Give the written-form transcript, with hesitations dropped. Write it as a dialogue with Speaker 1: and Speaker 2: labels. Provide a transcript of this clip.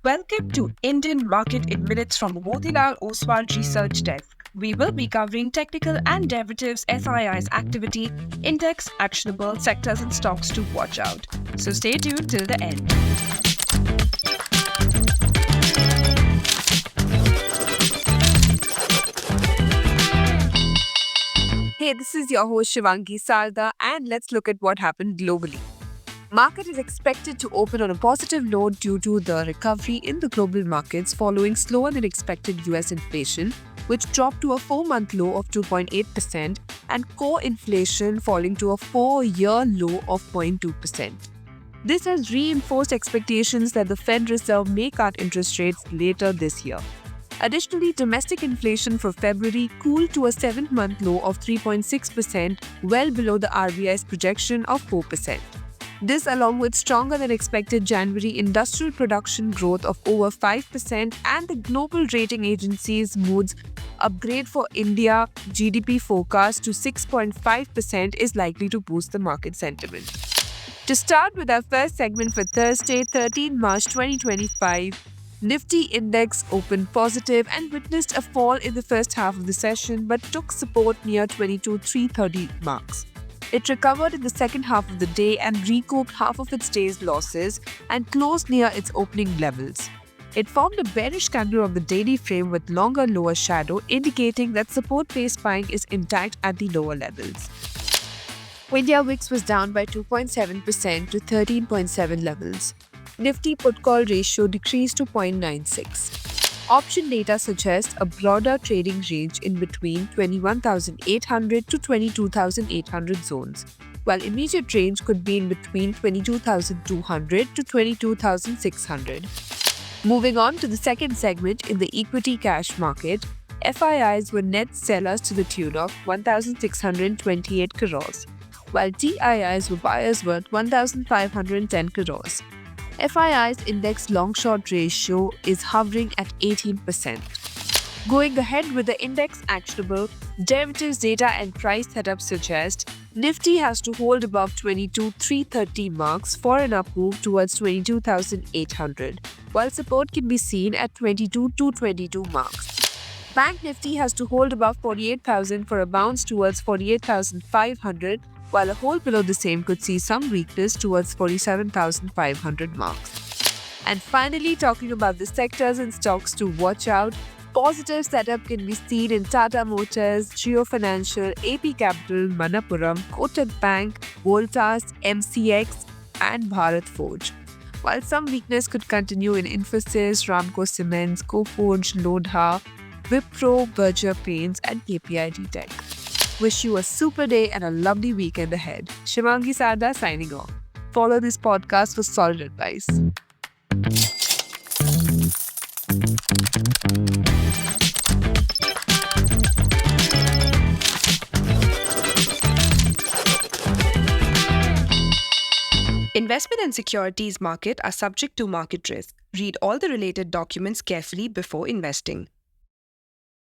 Speaker 1: Welcome to Indian Market in Minutes from Motilal Oswal Research Desk. We will be covering technical and derivatives SII's activity, index, actionable sectors and stocks to watch out. So stay tuned till the end.
Speaker 2: Hey, this is your host Shivangi Sarda, and let's look at what happened globally. Market is expected to open on a positive note due to the recovery in the global markets following slower than expected US inflation, which dropped to a 4-month low of 2.8%, and core inflation falling to a 4-year low of 0.2%. This has reinforced expectations that the Fed Reserve may cut interest rates later this year. Additionally, domestic inflation for February cooled to a 7-month low of 3.6%, well below the RBI's projection of 4%. This, along with stronger than expected January industrial production growth of over 5% and the global rating agency's Moody's upgrade for India GDP forecast to 6.5%, is likely to boost the market sentiment. To start with our first segment for Thursday, 13 March 2025, Nifty index opened positive and witnessed a fall in the first half of the session but took support near 22,330 marks. It recovered in the second half of the day and recouped half of its day's losses and closed near its opening levels. It formed a bearish candle on the daily frame with longer lower shadow, indicating that support-based buying is intact at the lower levels. India VIX was down by 2.7% to 13.7 levels. Nifty put-call ratio decreased to 0.96. Option data suggests a broader trading range in between 21,800 to 22,800 zones, while immediate range could be in between 22,200 to 22,600. Moving on to the second segment in the equity cash market, FIIs were net sellers to the tune of 1,628 crores, while DIIs were buyers worth 1,510 crores. FII's index long-short ratio is hovering at 18%. Going ahead with the index actionable, derivatives data and price setup suggest Nifty has to hold above 22,330 marks for an up move towards 22,800, while support can be seen at 22,222 marks. Bank Nifty has to hold above 48,000 for a bounce towards 48,500, while a hold below the same could see some weakness towards 47,500 marks. And finally, talking about the sectors and stocks to watch out, positive setup can be seen in Tata Motors, Jio Financial, AP Capital, Manappuram, Kotak Bank, Voltas, MCX, and Bharat Forge. While some weakness could continue in Infosys, Ramco Cements, Coforge, Lodha, Wipro, Berger Paints, and KPIT Tech. Wish you a super day and a lovely weekend ahead. Shivangi Sarda signing off. Follow this podcast for solid advice.
Speaker 1: Investment and securities market are subject to market risk. Read all the related documents carefully before investing.